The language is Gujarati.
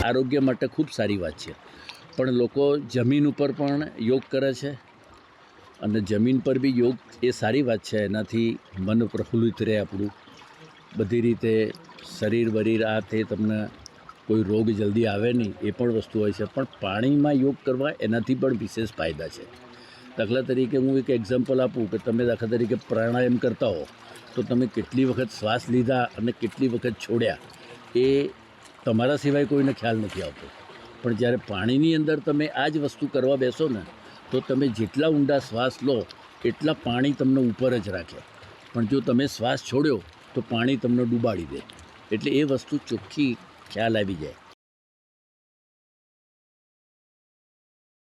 આરોગ્ય માટે ખૂબ સારી વાત છે, પણ લોકો જમીન ઉપર પણ યોગ કરે છે અને જમીન પર બી યોગ એ સારી વાત છે. એનાથી મન પ્રફુલ્લિત રહે આપણું, બધી રીતે શરીર બરીર આ તે તમને કોઈ રોગ જલ્દી આવે નહીં એ પણ વસ્તુ હોય છે. પણ પાણીમાં યોગ કરવા એનાથી પણ વિશેષ ફાયદા છે. દાખલા તરીકે હું એક એક્ઝામ્પલ આપું કે તમે દાખલા તરીકે પ્રાણાયામ કરતા હો તો તમે કેટલી વખત શ્વાસ લીધા અને કેટલી વખત છોડ્યા એ તમારા સિવાય કોઈને ખ્યાલ નથી આવતો. પણ જ્યારે પાણીની અંદર તમે આ જ વસ્તુ કરવા બેસો ને તો તમે જેટલા ઊંડા શ્વાસ લો એટલા પાણી તમને ઉપર જ રાખે, પણ જો તમે શ્વાસ છોડ્યો તો પાણી તમને ડૂબાડી દે. એટલે એ વસ્તુ ચોખ્ખી ખ્યાલ આવી જાય.